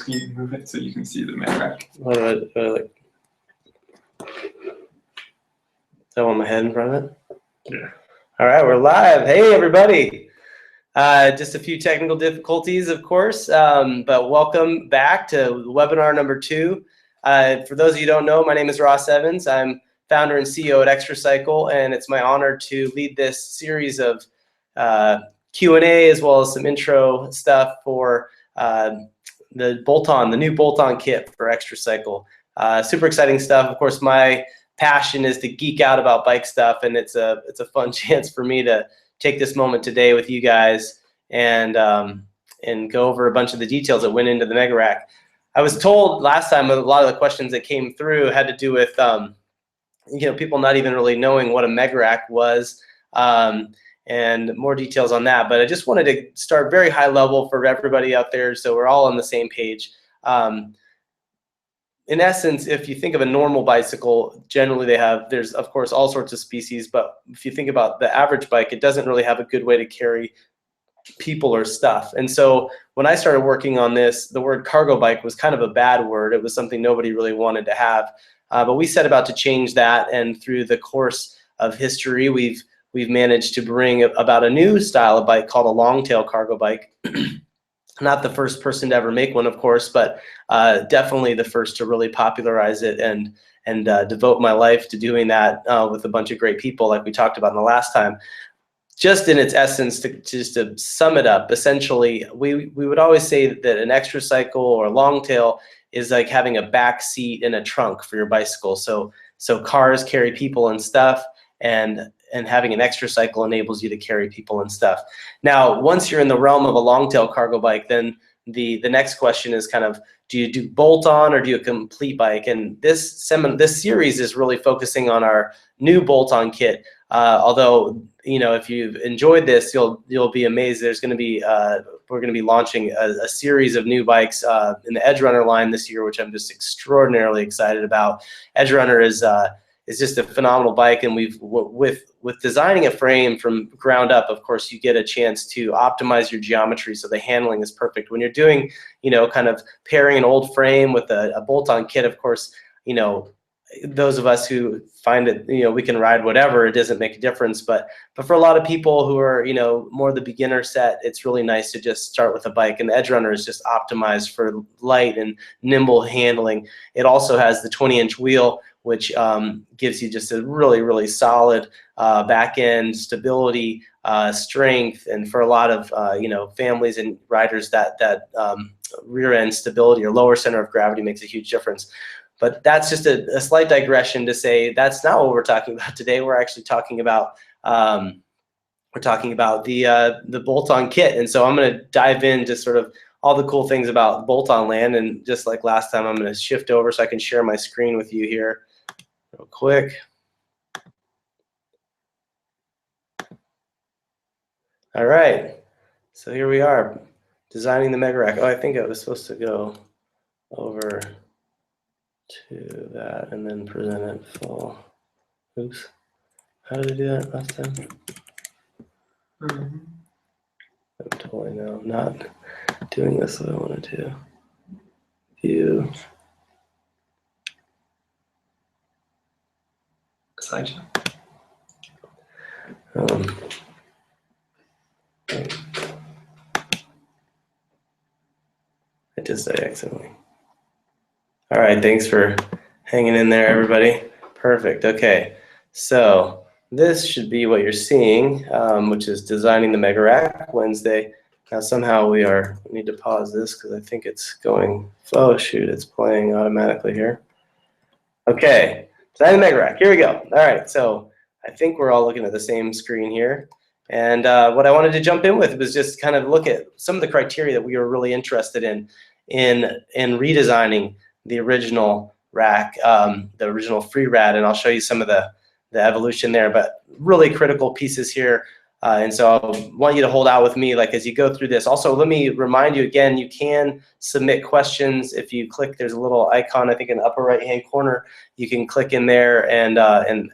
Can you move it so you can see the mag rack? What do I like? Do I want my head in front of it? Yeah. All right, we're live. Hey, everybody. Just a few technical difficulties, of course, but welcome back to webinar number 2. For those of you who don't know, my name is Ross Evans. I'm founder and CEO at Xtracycle, and it's my honor to lead this series of Q&A as well as some intro stuff for the new bolt-on kit for Xtracycle. Super exciting stuff. Of course, my passion is to geek out about bike stuff, and it's a fun chance for me to take this moment today with you guys and go over a bunch of the details that went into the Mega Rack. I was told last time a lot of the questions that came through had to do with people not even really knowing what a Mega Rack was, and more details on that. But I just wanted to start very high level for everybody out there so we're all on the same page. In essence, if you think of a normal bicycle, generally there's of course all sorts of species, but if you think about the average bike, it doesn't really have a good way to carry people or stuff. And so when I started working on this, the word cargo bike was kind of a bad word. It was something nobody really wanted to have. But we set about to change that, and through the course of history, we've managed to bring about a new style of bike called a long-tail cargo bike. Not the first person to ever make one, of course, but definitely the first to really popularize it and devote my life to doing that with a bunch of great people like we talked about in the last time. Just in its essence, to sum it up, essentially, we would always say that an Xtracycle or long-tail is like having a back seat and a trunk for your bicycle. So cars carry people and stuff, and having an Xtracycle enables you to carry people and stuff. Now, once you're in the realm of a long-tail cargo bike, then the next question is kind of, do you do bolt-on or do you a complete bike? And this series is really focusing on our new bolt-on kit. Although, if you've enjoyed this, you'll be amazed. There's going to be we're going to be launching a series of new bikes in the Edge Runner line this year, which I'm just extraordinarily excited about. Edge Runner is just a phenomenal bike, and with designing a frame from ground up, of course, you get a chance to optimize your geometry so the handling is perfect. When you're doing, kind of pairing an old frame with a bolt-on kit, of course, those of us who find it, we can ride whatever, it doesn't make a difference. But for a lot of people who are, more the beginner set, it's really nice to just start with a bike. And the Edge Runner is just optimized for light and nimble handling. It also has the 20-inch wheel, which gives you just a really, really solid back end stability, strength, and for a lot of families and riders, that rear end stability or lower center of gravity makes a huge difference. But that's just a slight digression to say that's not what we're talking about today. We're actually talking about the bolt-on kit, and so I'm going to dive into sort of all the cool things about bolt-on land. And just like last time, I'm going to shift over so I can share my screen with you here real quick. All right, so here we are designing the Mega Rack. Oh, I think I was supposed to go over to that and then present it full. Oops. How did I do that last time? I'm totally not doing this the way I wanted to. View. Slideshow. I just did accidentally. All right, thanks for hanging in there, everybody. Perfect. Okay, so this should be what you're seeing, which is designing the Mega Rack Wednesday. Now somehow we need to pause this because I think it's going. Oh shoot, it's playing automatically here. Okay, designing the Mega Rack. Here we go. All right, so I think we're all looking at the same screen here. And what I wanted to jump in with was just kind of look at some of the criteria that we were really interested in redesigning the original rack, the original FreeRad, and I'll show you some of the evolution there, but really critical pieces here. And so I want you to hold out with me as you go through this. Also, let me remind you again, you can submit questions. If you click, there's a little icon, I think in the upper right-hand corner. You can click in there and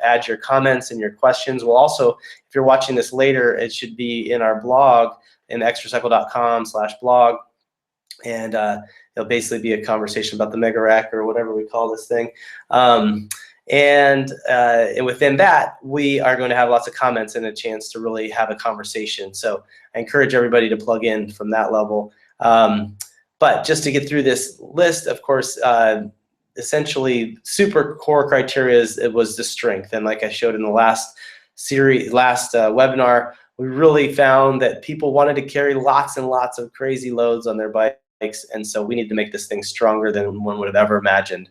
add your comments and your questions. We'll also, if you're watching this later, it should be in our blog in xtracycle.com/blog. And it'll basically be a conversation about the mega rack or whatever we call this thing. And within that, we are going to have lots of comments and a chance to really have a conversation. So I encourage everybody to plug in from that level. But just to get through this list, of course, essentially super core criteria was the strength. And like I showed in the last webinar, we really found that people wanted to carry lots and lots of crazy loads on their bikes. And so we need to make this thing stronger than one would have ever imagined.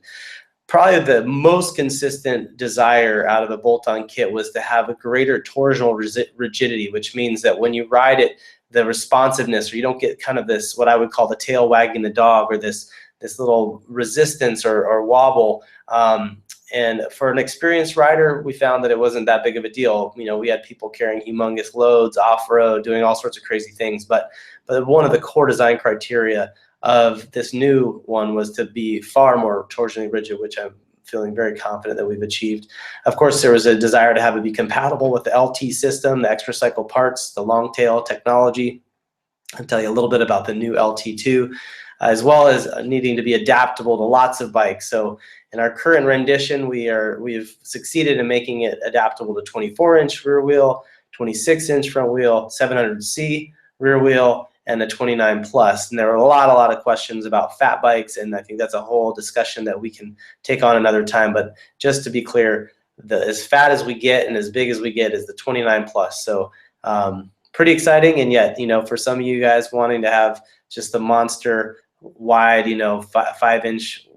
Probably the most consistent desire out of the bolt-on kit was to have a greater torsional rigidity, which means that when you ride it, the responsiveness, or you don't get kind of this, what I would call the tail wagging the dog, or this little resistance or wobble. And for an experienced rider, we found that it wasn't that big of a deal. You know, we had people carrying humongous loads off-road, doing all sorts of crazy things. But one of the core design criteria of this new one was to be far more torsionally rigid, which I'm feeling very confident that we've achieved. Of course, there was a desire to have it be compatible with the LT system, the Xtracycle parts, the long tail technology. I'll tell you a little bit about the new LT2, as well as needing to be adaptable to lots of bikes. So in our current rendition, we've succeeded in making it adaptable to 24-inch rear wheel, 26-inch front wheel, 700C rear wheel, and a 29 plus. And there were a lot of questions about fat bikes, and I think that's a whole discussion that we can take on another time. But just to be clear, as fat as we get and as big as we get is the 29 plus. So pretty exciting, and yet, you know, for some of you guys wanting to have just the monster wide, you know, 5-inch,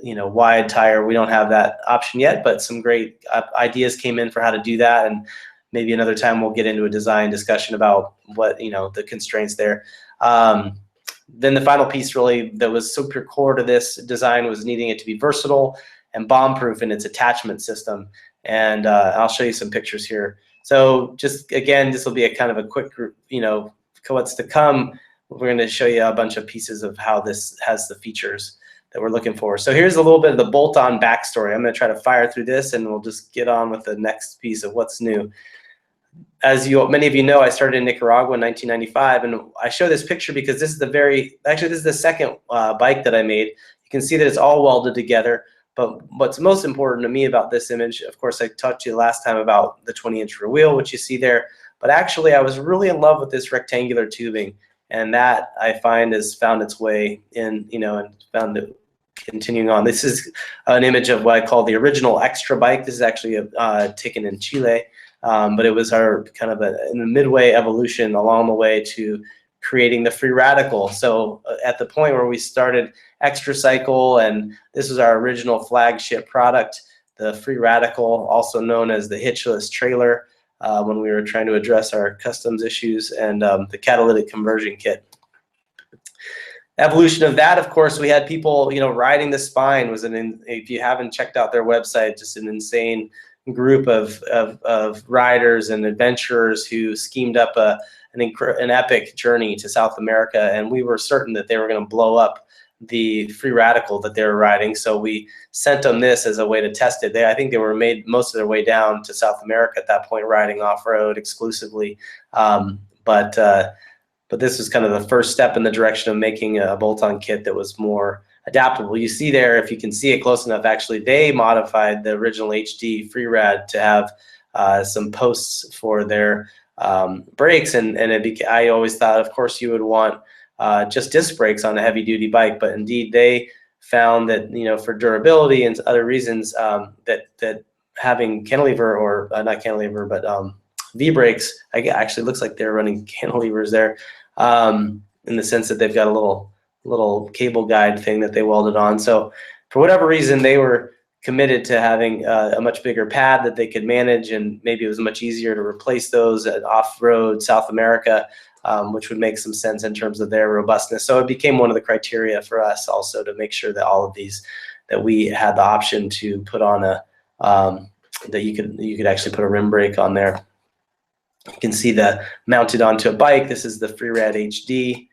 you know, wide tire, we don't have that option yet, but some great ideas came in for how to do that, and maybe another time we'll get into a design discussion about what, you know, the constraints there. Then the final piece really that was super core to this design was needing it to be versatile and bomb-proof in its attachment system. And I'll show you some pictures here. So just, again, this will be a kind of a quick, you know, what's to come. We're going to show you a bunch of pieces of how this has the features that we're looking for. So here's a little bit of the bolt-on backstory. I'm going to try to fire through this, and we'll just get on with the next piece of what's new. As many of you know, I started in Nicaragua in 1995, and I show this picture because this is this is the second bike that I made. You can see that it's all welded together. But what's most important to me about this image, of course, I talked to you last time about the 20-inch rear wheel, which you see there. But actually, I was really in love with this rectangular tubing, and that I find has found its way in, you know, and found it continuing on. This is an image of what I call the original Extra bike. This is actually taken in Chile, but it was our kind of in the midway evolution along the way to creating the FreeRadical. So at the point where we started Xtracycle, and this was our original flagship product, the FreeRadical, also known as the hitchless trailer, when we were trying to address our customs issues, and the catalytic conversion kit. Evolution of that, of course, we had people, you know, riding the spine. If you haven't checked out their website, just an insane group of riders and adventurers who schemed up an epic journey to South America, and we were certain that they were going to blow up the FreeRadical that they were riding. So we sent them this as a way to test it. I think they were made most of their way down to South America at that point, riding off-road exclusively. But this was kind of the first step in the direction of making a bolt-on kit that was more adaptable. You see there, if you can see it close enough, actually they modified the original HD FreeRad to have some posts for their brakes, and I always thought, of course, you would want just disc brakes on a heavy-duty bike, but indeed they found that, you know, for durability and other reasons, that having cantilever, or not cantilever, but V-brakes, actually looks like they're running cantilevers there, in the sense that they've got a little cable guide thing that they welded on. So for whatever reason, they were committed to having a much bigger pad that they could manage, and maybe it was much easier to replace those at off-road South America, which would make some sense in terms of their robustness. So it became one of the criteria for us also to make sure that all of these, that we had the option to put on that you could actually put a rim brake on there. You can see the mounted onto a bike. This is the FreeRad HD.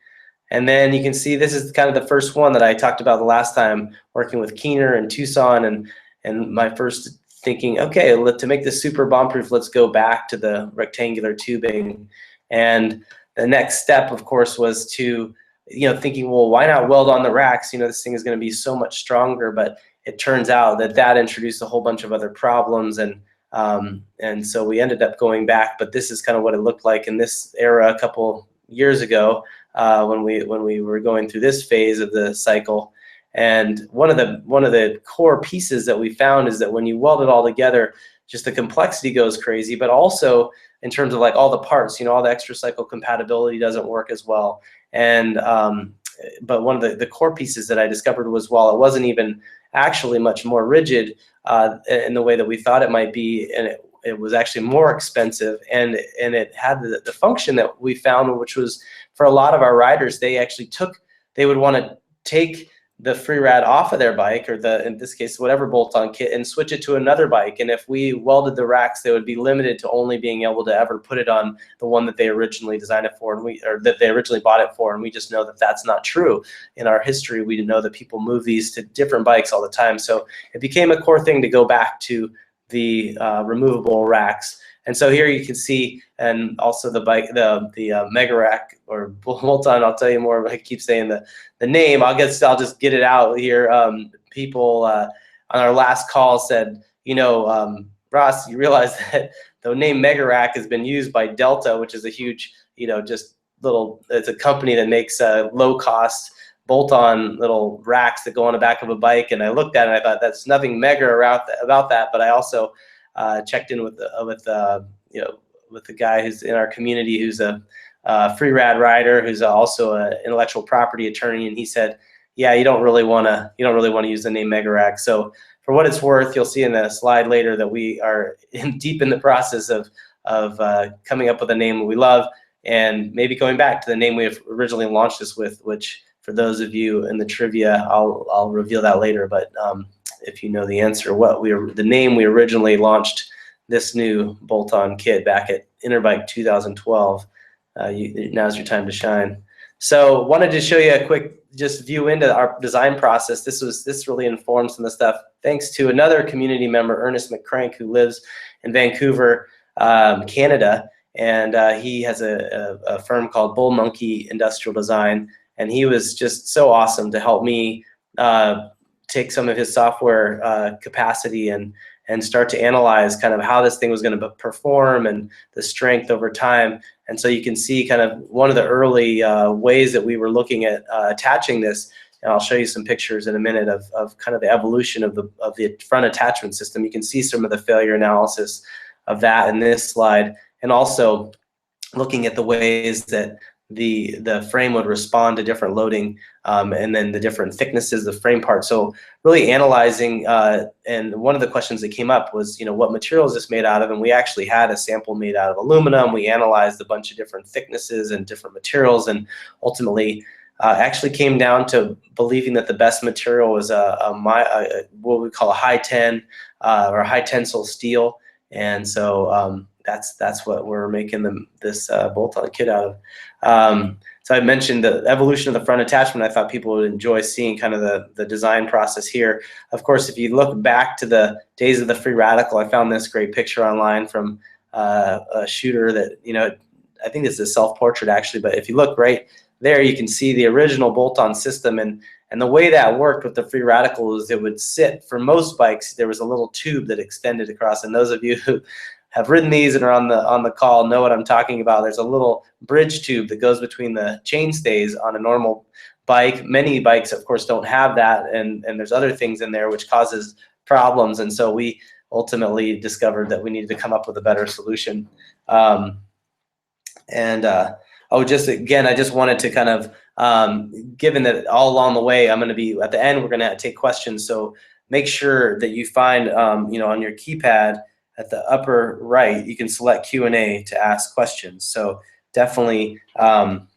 And then you can see this is kind of the first one that I talked about the last time, working with Keener and Tucson, and my first thinking, okay, to make this super bomb-proof, let's go back to the rectangular tubing. And the next step, of course, was to thinking, well, why not weld on the racks? This thing is going to be so much stronger. But it turns out that introduced a whole bunch of other problems, and so we ended up going back. But this is kind of what it looked like in this era a couple years ago, when we were going through this phase of the cycle. And one of the core pieces that we found is that when you weld it all together, just the complexity goes crazy, but also in terms of like all the parts, all the Xtracycle compatibility doesn't work as well. And but one of the core pieces that I discovered was, while it wasn't even actually much more rigid in the way that we thought it might be, and it was actually more expensive, and it had the function that we found, which was for a lot of our riders, they would want to take the FreeRad off of their bike, or in this case, whatever bolt-on kit, and switch it to another bike. And if we welded the racks, they would be limited to only being able to ever put it on the one that they originally designed it for, or that they originally bought it for. And we just know that that's not true. In our history, we know that people move these to different bikes all the time. So it became a core thing to go back to the removable racks. And so here you can see, and also the bike, the Mega Rack, or bolt-on. I'll tell you more, but I keep saying the name. I'll just get it out here. People on our last call said, Ross, you realize that the name Mega Rack has been used by Delta, which is a huge, it's a company that makes low-cost bolt-on little racks that go on the back of a bike. And I looked at it and I thought, that's nothing mega about that. But I also checked in with the guy who's in our community, who's a FreeRad rider, who's also an intellectual property attorney, and he said, yeah, you don't really want to use the name Mega Rack. So for what it's worth, you'll see in the slide later that we are deep in the process of coming up with a name that we love, and maybe going back to the name we originally launched this with, which for those of you in the trivia, I'll reveal that later. But if you know the answer, the name we originally launched this new bolt-on kit back at Interbike 2012. Now's your time to shine. So wanted to show you a quick just view into our design process. This really informs some of the stuff, thanks to another community member, Ernest McCrank, who lives in Vancouver, Canada, and he has a firm called Bull Monkey Industrial Design, and he was just so awesome to help me take some of his software capacity and start to analyze kind of how this thing was going to perform and the strength over time. And so you can see kind of one of the early ways that we were looking at attaching this, and I'll show you some pictures in a minute of kind of the evolution of the front attachment system. You can see some of the failure analysis of that in this slide, and also looking at the ways that the frame would respond to different loading, and then the different thicknesses of frame parts. So really analyzing, and one of the questions that came up was, what material is this made out of? And we actually had a sample made out of aluminum. We analyzed a bunch of different thicknesses and different materials, and ultimately actually came down to believing that the best material was what we call a high 10 or high tensile steel. And so that's what we're making this bolt-on kit out of. So I mentioned the evolution of the front attachment. I thought people would enjoy seeing kind of the design process here. Of course, if you look back to the days of the FreeRadical, I found this great picture online from a shooter that, I think this is a self-portrait actually, but if you look right there, you can see the original bolt-on system, and the way that worked with the FreeRadical is it would sit, for most bikes, there was a little tube that extended across, and those of you who have ridden these and are on the call know what I'm talking about. There's a little bridge tube that goes between the chain stays on a normal bike. Many bikes, of course, don't have that, and there's other things in there which causes problems, and so we ultimately discovered that we needed to come up with a better solution. I just wanted to kind of, given that all along the way, I'm going to be, at the end, we're going to take questions, so make sure that you find, on your keypad at the upper right, you can select Q&A to ask questions. So definitely want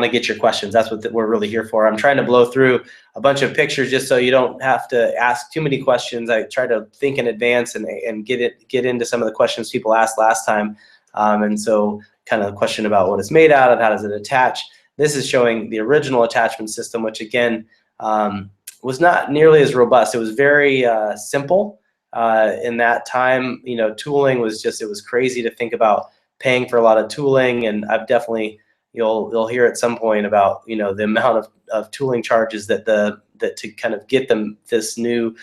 to get your questions. That's what we're really here for. I'm trying to blow through a bunch of pictures just so you don't have to ask too many questions. I try to think in advance and get into some of the questions people asked last time. And so kind of a question about what it's made out of, how does it attach. This is showing the original attachment system, which again was not nearly as robust. It was very simple. In that time, tooling was it was crazy to think about paying for a lot of tooling, and I've definitely, you'll hear at some point about, you know, the amount of tooling charges that to kind of get this new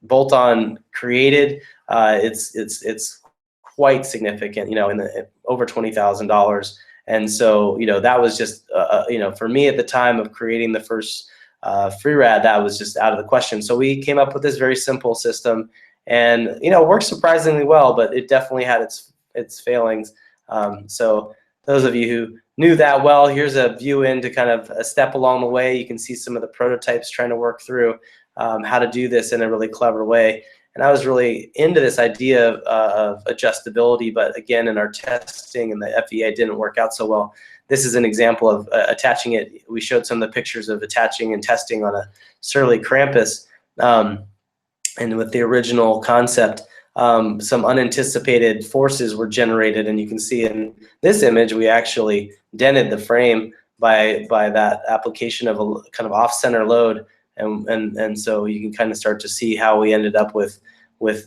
bolt-on created. It's quite significant, you know, over $20,000. And so, you know, that was just, you know, for me at the time of creating the first FreeRad, that was just out of the question. So we came up with this very simple system, and, you know, it worked surprisingly well, but it definitely had its failings. So those of you who knew that well, here's a view into kind of a step along the way. You can see some of the prototypes trying to work through how to do this in a really clever way. And I was really into this idea of adjustability, but again, in our testing and the FEA didn't work out so well. This is an example of attaching it. We showed some of the pictures of attaching and testing on a Surly Krampus. And with the original concept, some unanticipated forces were generated. And you can see in this image, we actually dented the frame by that application of a kind of off-center load. And so you can kind of start to see how we ended up with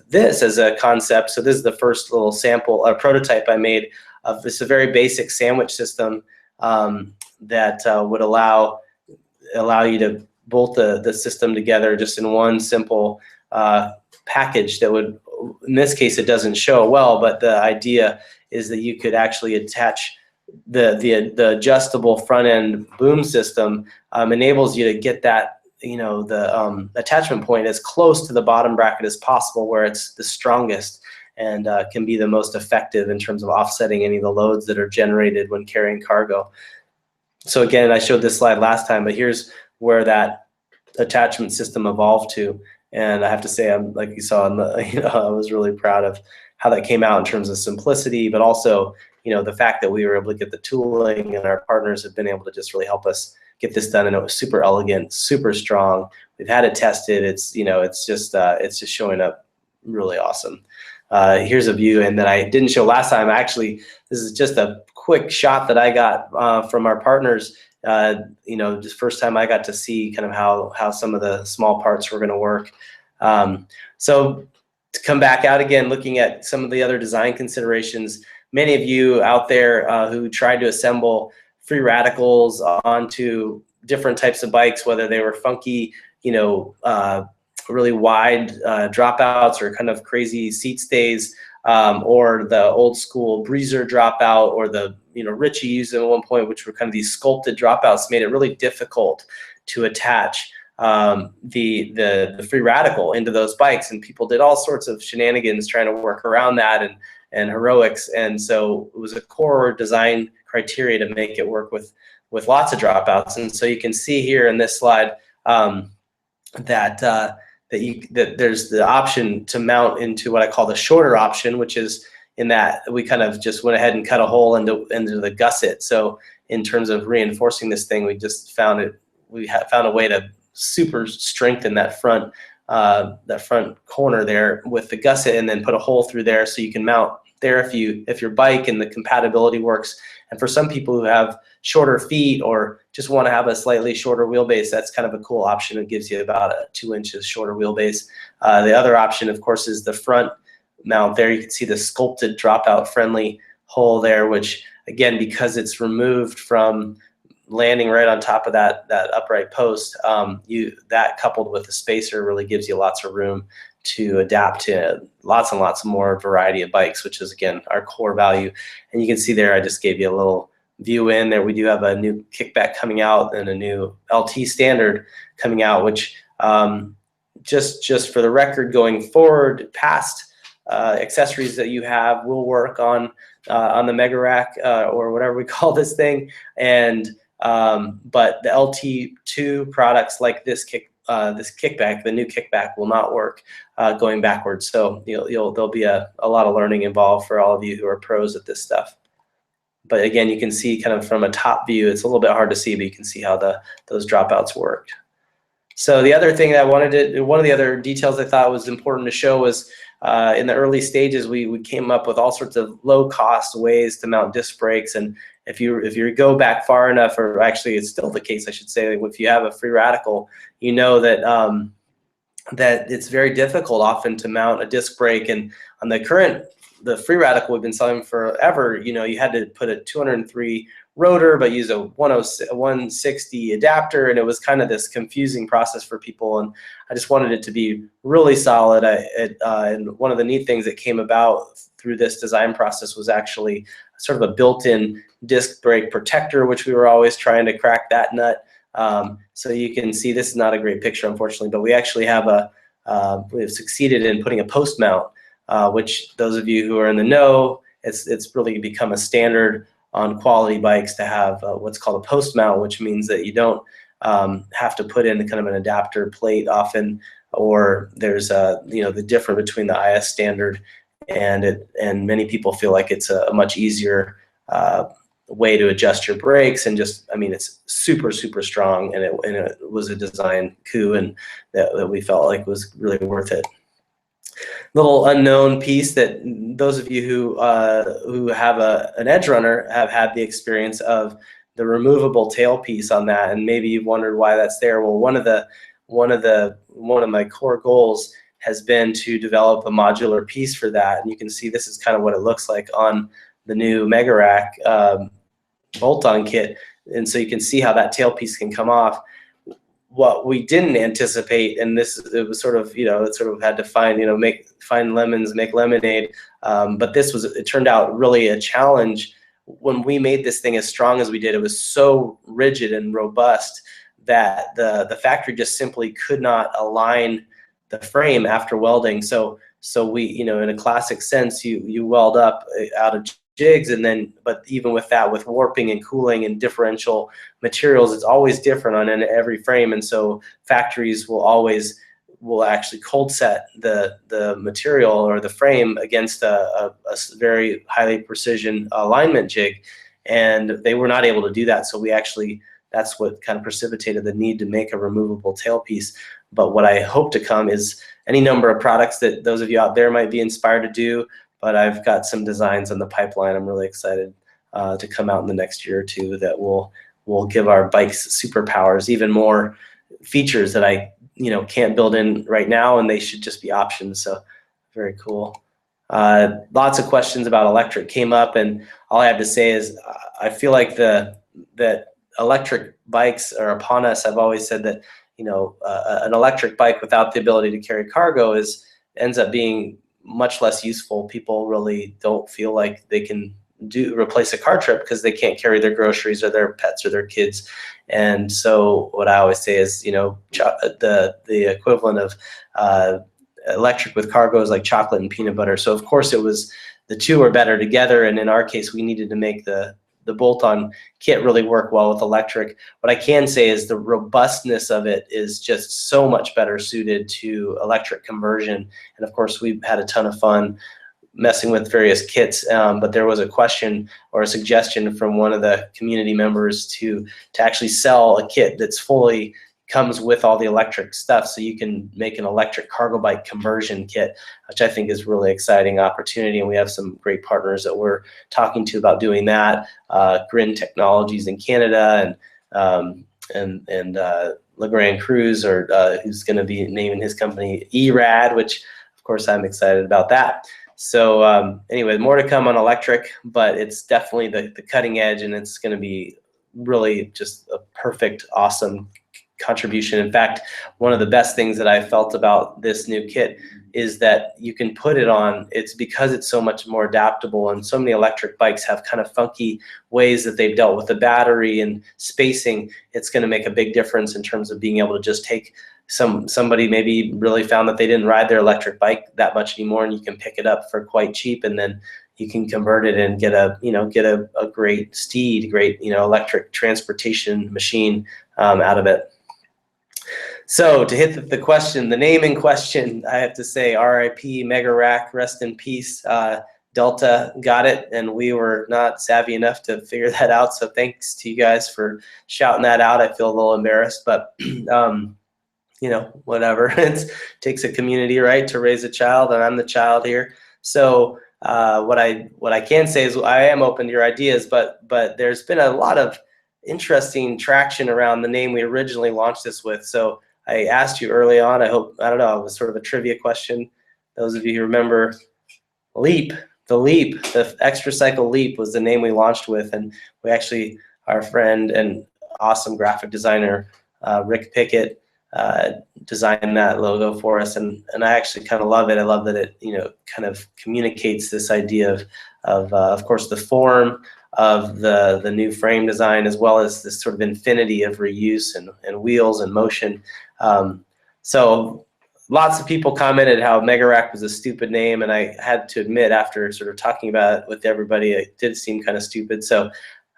this as a concept. So this is the first little sample or prototype I made of this, a very basic sandwich system that would allow you to bolt the system together just in one simple package that would, in this case, it doesn't show well, but the idea is that you could actually attach the adjustable front end boom system. Enables you to get that, you know, the attachment point as close to the bottom bracket as possible, where it's the strongest and can be the most effective in terms of offsetting any of the loads that are generated when carrying cargo. So again, I showed this slide last time, but here's where that attachment system evolved to. And I have to say, I'm, like you saw in the, you know, I was really proud of how that came out in terms of simplicity, but also, you know, the fact that we were able to get the tooling, and our partners have been able to just really help us get this done, and it was super elegant, super strong. We've had it tested. It's, you know, it's just showing up really awesome. Here's a view, and that I didn't show last time. Actually, this is just a quick shot that I got from our partners. You know, just first time I got to see kind of how some of the small parts were going to work. So to come back out again, looking at some of the other design considerations, many of you out there who tried to assemble FreeRadicals onto different types of bikes, whether they were funky, you know, really wide dropouts or kind of crazy seat stays, or the old school breezer dropout, or the, you know, Richie used them at one point, which were kind of these sculpted dropouts, made it really difficult to attach the FreeRadical into those bikes. And people did all sorts of shenanigans trying to work around that and heroics. And so it was a core design criteria to make it work with lots of dropouts. And so you can see here in this slide that there's the option to mount into what I call the shorter option, which is in that we kind of just went ahead and cut a hole into the gusset. So in terms of reinforcing this thing, we just found a way to super strengthen that front corner there with the gusset, and then put a hole through there so you can mount there if your bike and the compatibility works. And for some people who have shorter feet or just want to have a slightly shorter wheelbase, that's kind of a cool option. It gives you about a 2 inches shorter wheelbase. The other option, of course, is the front mount there. You can see the sculpted dropout friendly hole there, which again, because it's removed from landing right on top of that upright post, that coupled with the spacer really gives you lots of room to adapt to lots and lots more variety of bikes, which is again our core value. And you can see there, I just gave you a little view in there. We do have a new kickback coming out and a new LT standard coming out, which just for the record, going forward, past accessories that you have will work on the Mega Rack or whatever we call this thing. And but the LT2 products like this kickback, the new kickback, will not work going backwards. So there'll be a lot of learning involved for all of you who are pros at this stuff. But again, you can see kind of from a top view, it's a little bit hard to see, but you can see how those dropouts worked. So the other thing that one of the other details I thought was important to show was in the early stages, we came up with all sorts of low-cost ways to mount disc brakes. And if you go back far enough, or actually it's still the case, I should say, if you have a FreeRadical, you know that that it's very difficult often to mount a disc brake. And on the FreeRadical we've been selling forever, you know, you had to put a 203 rotor, but use a 160 adapter, and it was kind of this confusing process for people. And I just wanted it to be really solid. And one of the neat things that came about through this design process was actually sort of a built-in disc brake protector, which we were always trying to crack that nut. So you can see, this is not a great picture, unfortunately, but we actually have we've succeeded in putting a post mount, which those of you who are in the know, it's really become a standard on quality bikes to have what's called a post mount, which means that you don't have to put in kind of an adapter plate often, or there's the difference between the IS standard and many people feel like it's a much easier way to adjust your brakes, and just, I mean, it's super, super strong, and it was a design coup, and that we felt like was really worth it. Little unknown piece that those of you who have an edge runner have had the experience of the removable tailpiece on that, and maybe you've wondered why that's there. Well, one of my core goals has been to develop a modular piece for that, and you can see this is kind of what it looks like on the new Mega Rack bolt-on kit, and so you can see how that tailpiece can come off. What we didn't anticipate, and it was sort of, it sort of had to find lemons, make lemonade, but it turned out really a challenge. When we made this thing as strong as we did, it was so rigid and robust that the factory just simply could not align the frame after welding. So we, in a classic sense, you weld up out of jigs, and then, but even with that, with warping and cooling and differential materials, it's always different on every frame, and so factories will actually cold set the material or the frame against a very highly precision alignment jig, and they were not able to do that. So that's what kind of precipitated the need to make a removable tailpiece. But what I hope to come is any number of products that those of you out there might be inspired to do, but I've got some designs in the pipeline. I'm really excited to come out in the next year or two that will give our bikes superpowers, even more features that I can't build in right now, and they should just be options. So very cool. Lots of questions about electric came up, and all I have to say is I feel like that electric bikes are upon us. I've always said that an electric bike without the ability to carry cargo ends up being much less useful. People really don't feel like they can replace a car trip because they can't carry their groceries or their pets or their kids. And so what I always say is, the equivalent of electric with cargo is like chocolate and peanut butter. So of course the two are better together, and in our case we needed to make the bolt-on kit really work well with electric. What I can say is the robustness of it is just so much better suited to electric conversion. And of course, we've had a ton of fun messing with various kits, but there was a question or a suggestion from one of the community members to actually sell a kit that's fully comes with all the electric stuff, so you can make an electric cargo bike conversion kit, which I think is really exciting opportunity, and we have some great partners that we're talking to about doing that. Grin Technologies in Canada, and LeGrand Cruz, who's going to be naming his company ERAD, which of course I'm excited about that. So anyway, more to come on electric, but it's definitely the cutting edge, and it's going to be really just a perfect, awesome contribution. In fact, one of the best things that I felt about this new kit is that you can put it on, it's because it's so much more adaptable, and so many electric bikes have kind of funky ways that they've dealt with the battery and spacing. It's going to make a big difference in terms of being able to just take somebody maybe really found that they didn't ride their electric bike that much anymore, and you can pick it up for quite cheap, and then you can convert it and get a great steed, great electric transportation machine out of it. So to hit the question, the name in question, I have to say RIP Mega Rack, rest in peace. Delta got it, and we were not savvy enough to figure that out. So thanks to you guys for shouting that out. I feel a little embarrassed, but whatever. It takes a community, right, to raise a child, and I'm the child here. So what I can say is I am open to your ideas, but there's been a lot of interesting traction around the name we originally launched this with. So I asked you early on, I don't know, it was sort of a trivia question. Those of you who remember LEAP, the Leap, the Xtracycle Leap was the name we launched with, and we actually, our friend and awesome graphic designer, Rick Pickett, designed that logo for us, and I actually kind of love it. I love that it, you know, kind of communicates this idea of course, the form of the new frame design, as well as this sort of infinity of reuse and wheels and motion. So lots of people commented how Mega Rack was a stupid name, and I had to admit, after sort of talking about it with everybody, it did seem kind of stupid. So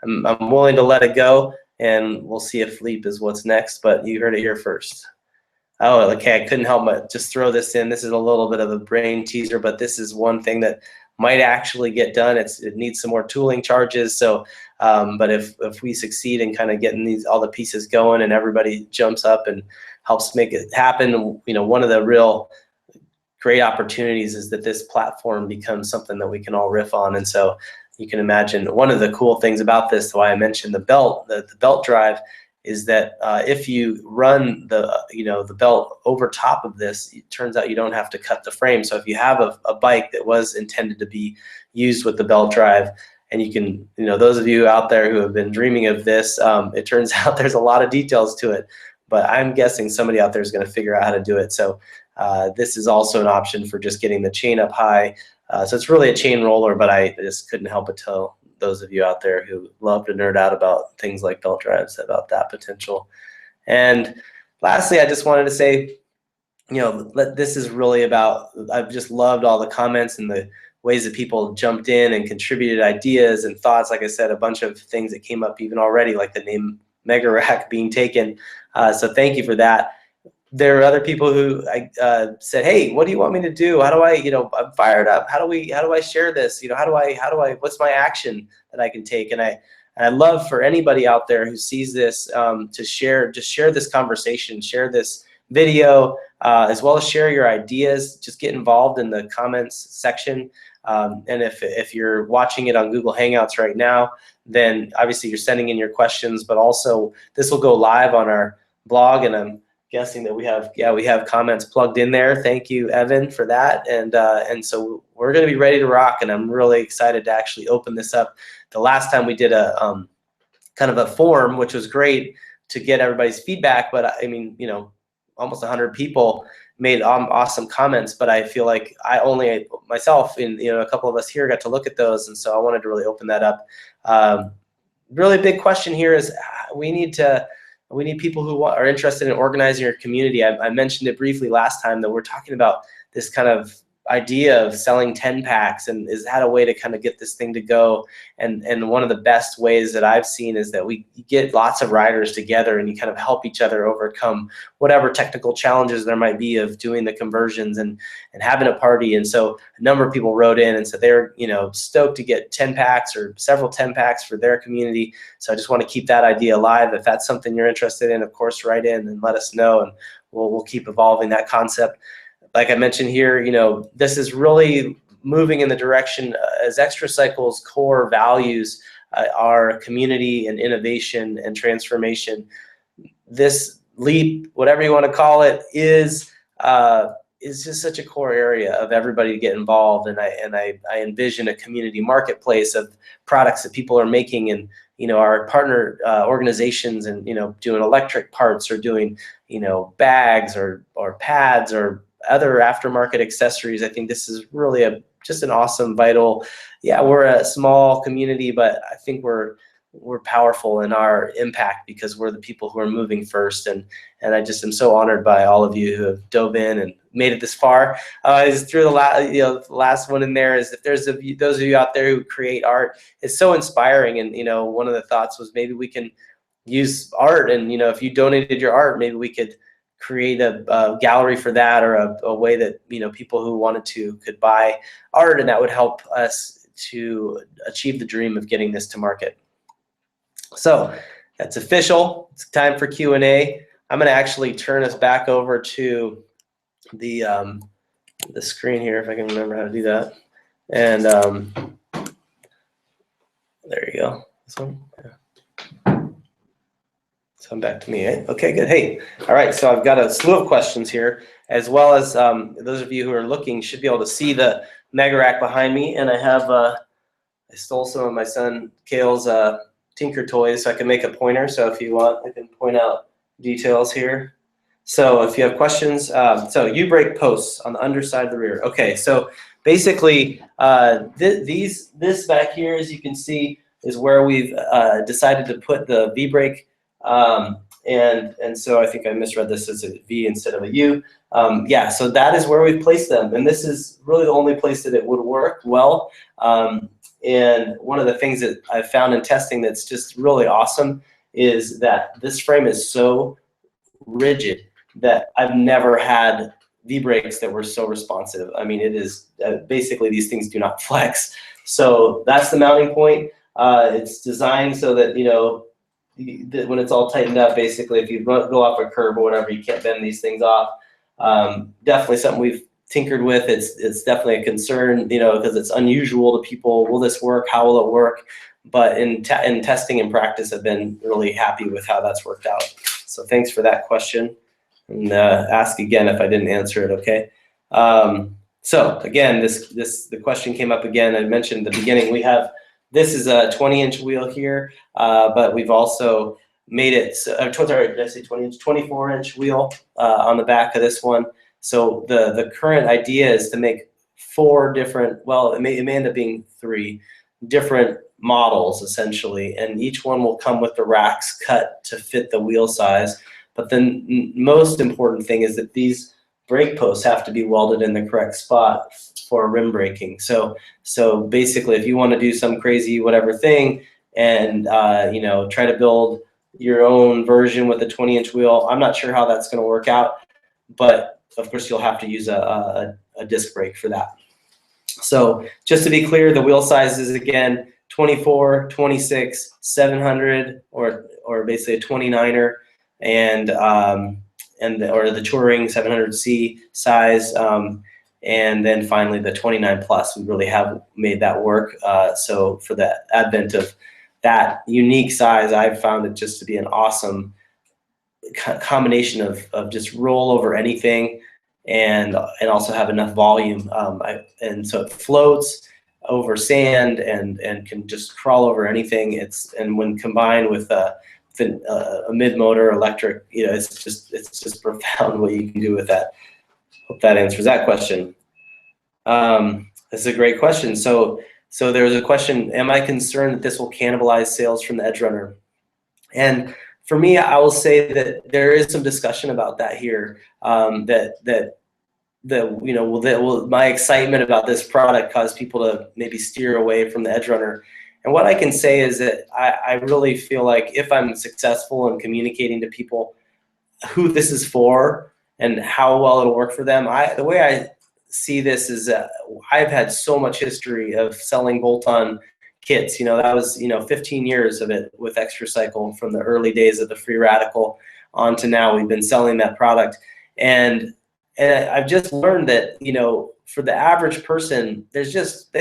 I'm willing to let it go, and we'll see if Leap is what's next, but you heard it here first. Oh, okay, I couldn't help but just throw this in. This is a little bit of a brain teaser, but this is one thing that might actually get done. It needs some more tooling charges. So, but if we succeed in kind of getting all the pieces going, and everybody jumps up and helps make it happen, you know, one of the real great opportunities is that this platform becomes something that we can all riff on. And so you can imagine one of the cool things about this, why I mentioned the belt drive, is that if you run the belt over top of this, it turns out you don't have to cut the frame. So if you have a bike that was intended to be used with the belt drive, and you can, you know, those of you out there who have been dreaming of this, it turns out there's a lot of details to it, but I'm guessing somebody out there is going to figure out how to do it. So this is also an option for just getting the chain up high. So it's really a chain roller, but I just couldn't help but tell those of you out there who love to nerd out about things like belt drives about that potential. And lastly, I just wanted to say, you know, this is really about, I've just loved all the comments and the ways that people jumped in and contributed ideas and thoughts. Like I said, a bunch of things that came up even already, like the name Mega Rack being taken. So thank you for that. There are other people who said, hey, what do you want me to do? How do I, you know, I'm fired up. How do I share this? You know, how do I, what's my action that I can take? And I love for anybody out there who sees this to share this conversation, share this video, as well as share your ideas. Just get involved in the comments section. And if you're watching it on Google Hangouts right now, then obviously you're sending in your questions, but also this will go live on our blog, and I'm guessing that we have comments plugged in there. Thank you, Evan, for that. And so we're going to be ready to rock, and I'm really excited to actually open this up. The last time we did a kind of a form, which was great to get everybody's feedback, but I mean, you know, almost 100 people made awesome comments, but I feel like I only myself and, you know, a couple of us here got to look at those, and so I wanted to really open that up. Really big question here is we need people who are interested in organizing your community. I mentioned it briefly last time that we're talking about this kind of idea of selling 10 packs, and is that a way to kind of get this thing to go? And one of the best ways that I've seen is that we get lots of riders together, and you kind of help each other overcome whatever technical challenges there might be of doing the conversions and having a party. And so a number of people wrote in and said they're, you know, stoked to get 10 packs or several 10 packs for their community. So I just want to keep that idea alive. If that's something you're interested in, of course, write in and let us know, and we'll keep evolving that concept. Like I mentioned here, you know, this is really moving in the direction as Xtracycle's core values are community and innovation and transformation. This leap, whatever you want to call it, is just such a core area of everybody to get involved. And I envision a community marketplace of products that people are making, and, you know, our partner organizations, and, you know, doing electric parts, or doing, you know, bags or pads or other aftermarket accessories. I think this is really just an awesome, vital, yeah, we're a small community, but I think we're powerful in our impact because we're the people who are moving first. And I just am so honored by all of you who have dove in and made it this far. Just through the last one in there is, if there's those of you out there who create art, it's so inspiring. And, you know, one of the thoughts was maybe we can use art, and, you know, if you donated your art, maybe we could create a gallery for that, or a way that, you know, people who wanted to could buy art, and that would help us to achieve the dream of getting this to market. So that's official. It's time for Q&A. I'm going to actually turn us back over to the screen here, if I can remember how to do that. And there you go. This one. Yeah. So I'm back to me, eh? Okay, good. Hey, all right, so I've got a slew of questions here, as well as those of you who are looking should be able to see the mega rack behind me, and I have I stole some of my son Kale's Tinker toys so I can make a pointer. So if you want, I can point out details here. So if you have questions, so U-brake posts on the underside of the rear. Okay, so basically this back here, as you can see, is where we've decided to put the V-brake, and so I think I misread this as a V instead of a U. Yeah, so that is where we've placed them, and this is really the only place that it would work well. And one of the things that I've found in testing that's just really awesome is that this frame is so rigid that I've never had V-brakes that were so responsive. I mean, it is basically these things do not flex. So that's the mounting point. It's designed so that, you know, when it's all tightened up, basically, if you go off a curb or whatever, you can't bend these things off. Definitely something we've tinkered with. It's definitely a concern, you know, because it's unusual to people. Will this work? How will it work? But in testing and practice, I've been really happy with how that's worked out. So thanks for that question, and ask again if I didn't answer it. Okay. So again, the question came up again. I mentioned at the beginning this is a 20-inch wheel here, but we've also made it. Sorry, did I say 20-inch? 24-inch wheel on the back of this one. So the current idea is to make 4 different. Well, it may end up being 3 different models essentially, and each one will come with the racks cut to fit the wheel size. But the most important thing is that these brake posts have to be welded in the correct spot for rim braking. So basically, if you want to do some crazy whatever thing and you know, try to build your own version with a 20-inch wheel, I'm not sure how that's going to work out, but of course you'll have to use a disc brake for that. So just to be clear, the wheel sizes again 24, 26, 700, or basically a 29er, and or the touring 700C size, and then finally the 29 plus. We really have made that work. So for the advent of that unique size, I've found it just to be an awesome combination of just roll over anything and also have enough volume. And so it floats over sand and can just crawl over anything. And when combined with a mid-motor electric, you know, it's just profound what you can do with that. Hope that answers that question. This is a great question. So there was a question: am I concerned that this will cannibalize sales from the Edge Runner? And for me, I will say that there is some discussion about that here. You know, will my excitement about this product cause people to maybe steer away from the Edge Runner? And what I can say is that I really feel like if I'm successful in communicating to people who this is for and how well it'll work for them, the way I see this is I've had so much history of selling bolt-on kits. You know, that was, you know, 15 years of it with Xtracycle, from the early days of the FreeRadical on to now. We've been selling that product, and I've just learned that, you know, for the average person, they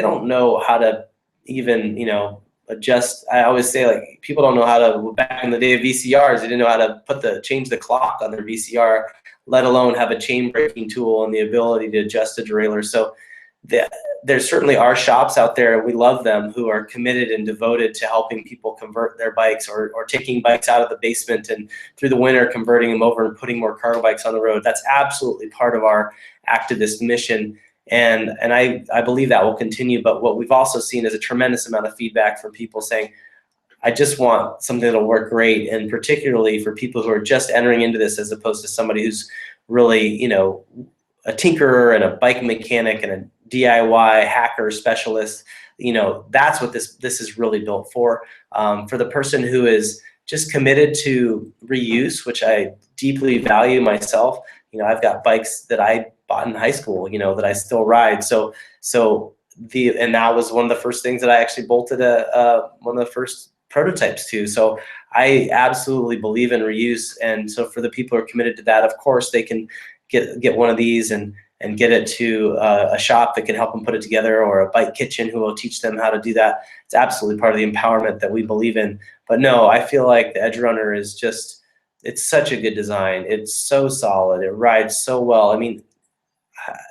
don't know how to even, you know, adjust. I always say, like, people don't know how to, back in the day of VCRs, they didn't know how to change the clock on their VCR, let alone have a chain braking tool and the ability to adjust a derailleur. So there certainly are shops out there, and we love them, who are committed and devoted to helping people convert their bikes, or taking bikes out of the basement and through the winter converting them over and putting more cargo bikes on the road. That's absolutely part of our activist mission, and I believe that will continue. But what we've also seen is a tremendous amount of feedback from people saying, I just want something that'll work great, and particularly for people who are just entering into this, as opposed to somebody who's really, you know, a tinkerer and a bike mechanic and a DIY hacker specialist. You know, that's what this is really built for. For the person who is just committed to reuse, which I deeply value myself. You know, I've got bikes that I bought in high school, you know, that I still ride. And that was one of the first things that I actually bolted one of the first prototypes to. So I absolutely believe in reuse. And so for the people who are committed to that, of course, they can get one of these and get it to a shop that can help them put it together, or a bike kitchen who will teach them how to do that. It's absolutely part of the empowerment that we believe in. But no, I feel like the Edge Runner is just, it's such a good design. It's so solid. It rides so well. I mean,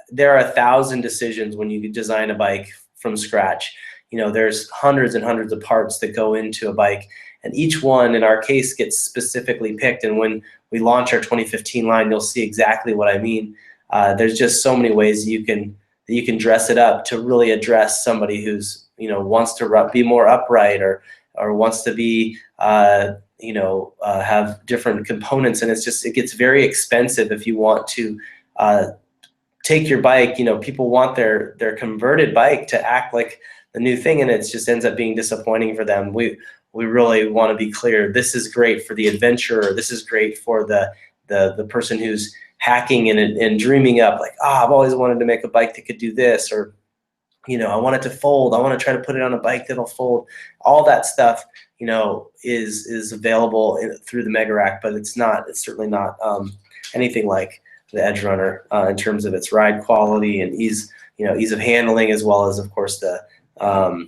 there are 1,000 decisions when you design a bike from scratch. There's hundreds and hundreds of parts that go into a bike, and each one in our case gets specifically picked. And when we launch our 2015 line, you'll see exactly what I mean. There's just so many ways you can dress it up to really address somebody who's wants to be more upright, or wants to be have different components. And it gets very expensive if you want to take your bike. People want their converted bike to act like the new thing, and it just ends up being disappointing for them. We really want to be clear. This is great for the adventurer. This is great for the person who's hacking and dreaming up, like, I've always wanted to make a bike that could do this, or I want it to fold. I want to try to put it on a bike that'll fold. All that stuff, is available through the Mega Rack, but it's certainly not anything like the Edge Runner in terms of its ride quality and ease of handling, as well as, of course, the low,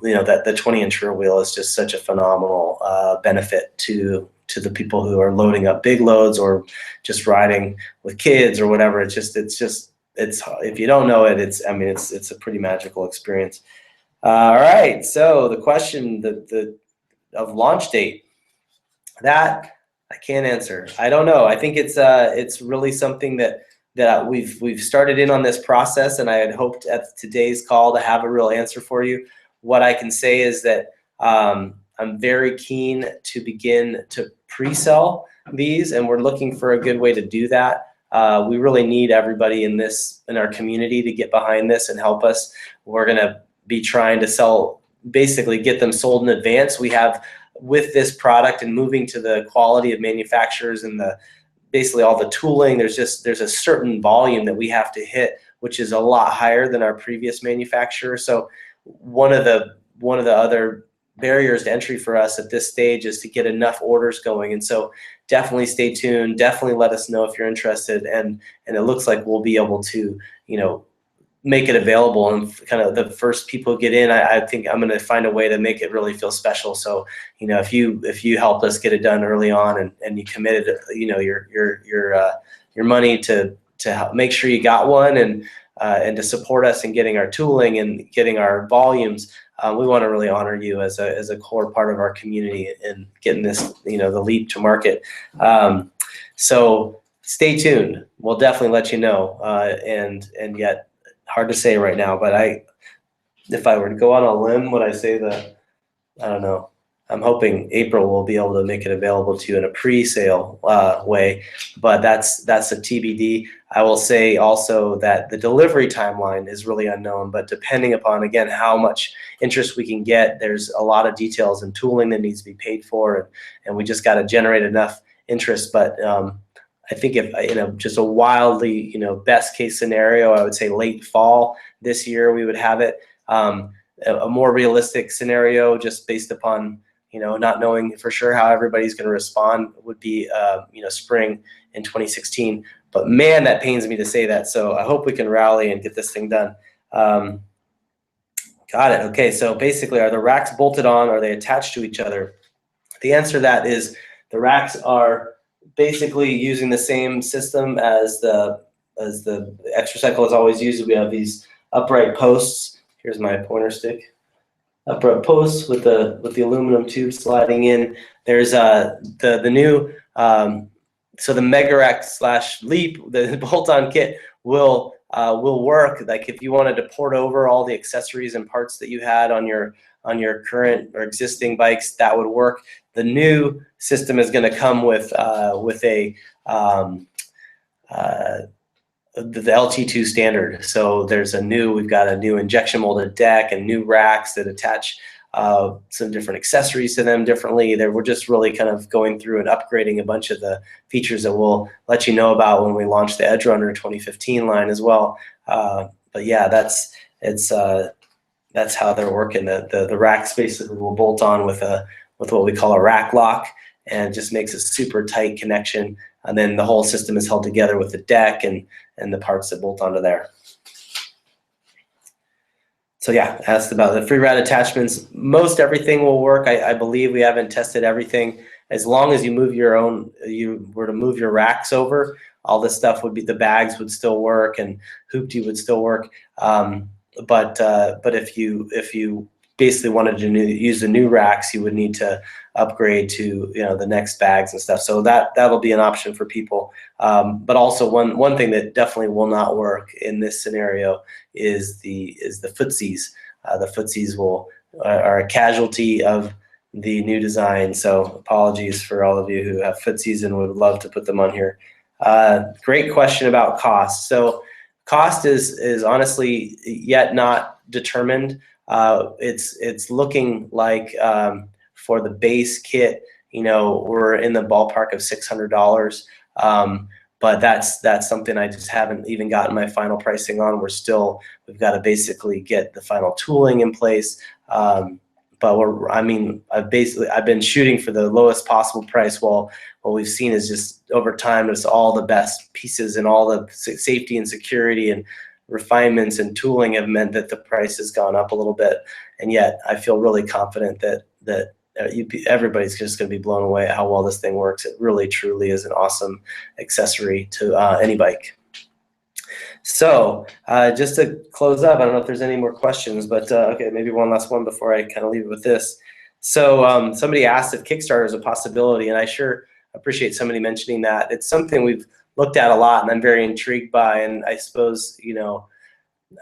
the 20-inch rear wheel is just such a phenomenal benefit to the people who are loading up big loads or just riding with kids or whatever. It's if you don't know it, it's a pretty magical experience. All right, so the question of launch date, that I can't answer. I don't know. I think it's really something that we've started in on this process, and I had hoped at today's call to have a real answer for you. What I can say is that I'm very keen to begin to pre-sell these, and we're looking for a good way to do that. We really need everybody in our community to get behind this and help us. We're gonna be trying to basically get them sold in advance. We have, with this product and moving to the quality of manufacturers and basically all the tooling, there's a certain volume that we have to hit, which is a lot higher than our previous manufacturer. So one of the other barriers to entry for us at this stage is to get enough orders going. And so definitely stay tuned. Definitely let us know if you're interested. And it looks like we'll be able to, make it available, and kind of the first people get in. I think I'm going to find a way to make it really feel special. So, if you helped us get it done early on, and you committed, your money to help make sure you got one, and to support us in getting our tooling and getting our volumes, we want to really honor you as a core part of our community and getting this, the leap to market. So stay tuned. We'll definitely let you know. And yet, hard to say right now, but if I were to go on a limb, would I say I don't know. I'm hoping April we'll be able to make it available to you in a pre-sale way, but that's a TBD. I will say also that the delivery timeline is really unknown, but depending upon, again, how much interest we can get, there's a lot of details and tooling that needs to be paid for, and we just got to generate enough interest. But I think if, just a wildly, best case scenario, I would say late fall this year we would have it. A more realistic scenario, just based upon, not knowing for sure how everybody's going to respond, would be, spring in 2016. But man, that pains me to say that. So I hope we can rally and get this thing done. Got it. Okay. So basically, are the racks bolted on? Are they attached to each other? The answer to that is the racks are basically using the same system as the Xtracycle has always used. We have these upright posts. Here's my pointer stick. Upright posts with the aluminum tube sliding in. There's the new so the Mega Rack / Leap, the bolt-on kit will work. Like if you wanted to port over all the accessories and parts that you had on your current or existing bikes, that would work. The new system is going to come with the LT2 standard. So we've got a new injection molded deck and new racks that attach some different accessories to them differently. We're just really kind of going through and upgrading a bunch of the features that we'll let you know about when we launch the Edge Runner 2015 line as well. But yeah, that's how they're working. The racks basically will bolt on with what we call a rack lock, and it just makes a super tight connection. And then the whole system is held together with the deck and the parts that bolt onto there. So yeah, asked about the FreeRad attachments. Most everything will work. I believe we haven't tested everything. As long as you were to move your racks over, all this stuff would be, the bags would still work and Hoopty would still work. But if you basically wanted to use the new racks, you would need to upgrade to the next bags and stuff. So that'll be an option for people. But also one thing that definitely will not work in this scenario is the footsies. The footsies are a casualty of the new design. So apologies for all of you who have footsies and would love to put them on here. Great question about cost. So cost is honestly yet not determined. It's looking like for the base kit, we're in the ballpark of $600. But that's something I just haven't even gotten my final pricing on. We've got to basically get the final tooling in place. But I've been shooting for the lowest possible price. Well, what we've seen is just over time, it's all the best pieces and all the safety and security and refinements and tooling have meant that the price has gone up a little bit. And yet I feel really confident that everybody's just going to be blown away at how well this thing works. It really, truly is an awesome accessory to any bike. So just to close up, I don't know if there's any more questions, but okay, maybe one last one before I kind of leave it with this. So somebody asked if Kickstarter is a possibility, and I sure appreciate somebody mentioning that. It's something we've looked at a lot, and I'm very intrigued by. And I suppose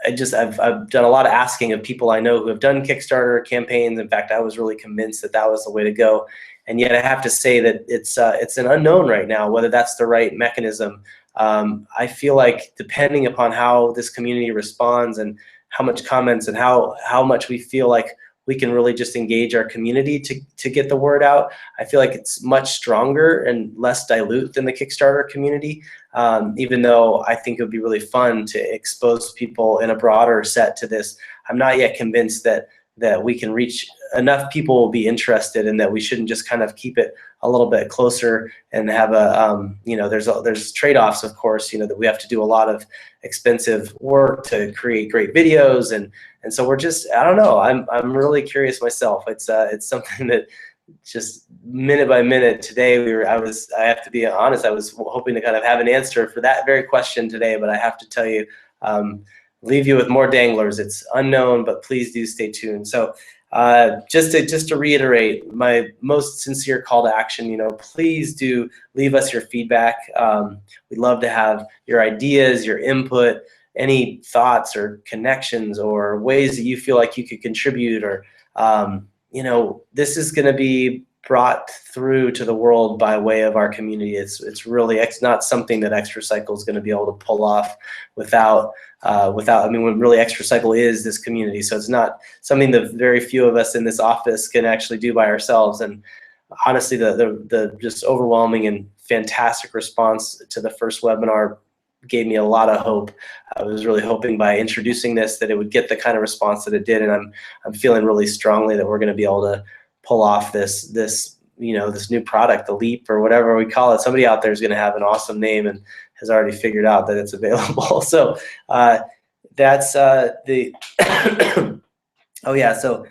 I've done a lot of asking of people I know who have done Kickstarter campaigns. In fact, I was really convinced that was the way to go. And yet I have to say that it's an unknown right now whether that's the right mechanism. I feel like depending upon how this community responds and how much comments and how much we feel like we can really just engage our community to get the word out, I feel like it's much stronger and less dilute than the Kickstarter community, even though I think it would be really fun to expose people in a broader set to this. I'm not yet convinced that we can reach enough people will be interested, and that we shouldn't just kind of keep it a little bit closer and have a there's trade-offs, of course, that we have to do a lot of expensive work to create great videos, and so we're just, I don't know, I'm really curious myself. It's something that just minute by minute today I have to be honest, I was hoping to kind of have an answer for that very question today, but I have to tell you, leave you with more danglers. It's unknown, but please do stay tuned. So just to reiterate, my most sincere call to action, please do leave us your feedback. We'd love to have your ideas, your input, any thoughts or connections or ways that you feel like you could contribute, or this is going to be brought through to the world by way of our community. It's really not something that Xtracycle is going to be able to pull off without when really Xtracycle is this community. So it's not something that very few of us in this office can actually do by ourselves. And honestly, the just overwhelming and fantastic response to the first webinar gave me a lot of hope. I was really hoping by introducing this that it would get the kind of response that it did, and I'm feeling really strongly that we're going to be able to pull off this new product, the Leap or whatever we call it. Somebody out there is going to have an awesome name and has already figured out that it's available. So that's the oh yeah, so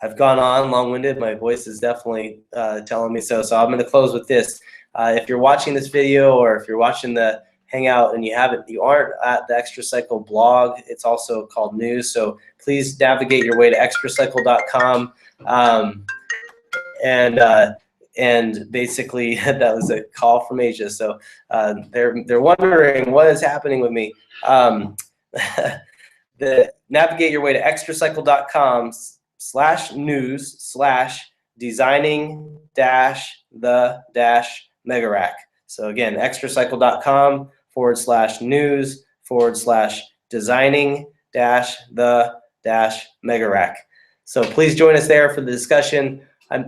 I've gone on long-winded. My voice is definitely telling me so. So I'm going to close with this. If you're watching this video, or if you're watching the Hangout and you aren't at the Xtracycle blog, it's also called News. So please navigate your way to xtracycle.com. And basically that was a call from Asia. So they're wondering what is happening with me. Navigate your way to xtracycle.com/news/designing-the-mega-rack. So again, xtracycle.com/news/designing-the-mega-rack. So please join us there for the discussion.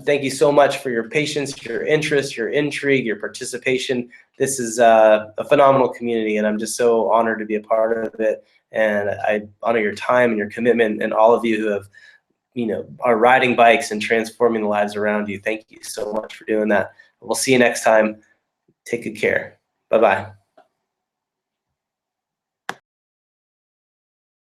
Thank you so much for your patience, your interest, your intrigue, your participation. This is a phenomenal community, and I'm just so honored to be a part of it. And I honor your time and your commitment, and all of you who have, are riding bikes and transforming the lives around you. Thank you so much for doing that. We'll see you next time. Take good care. Bye-bye.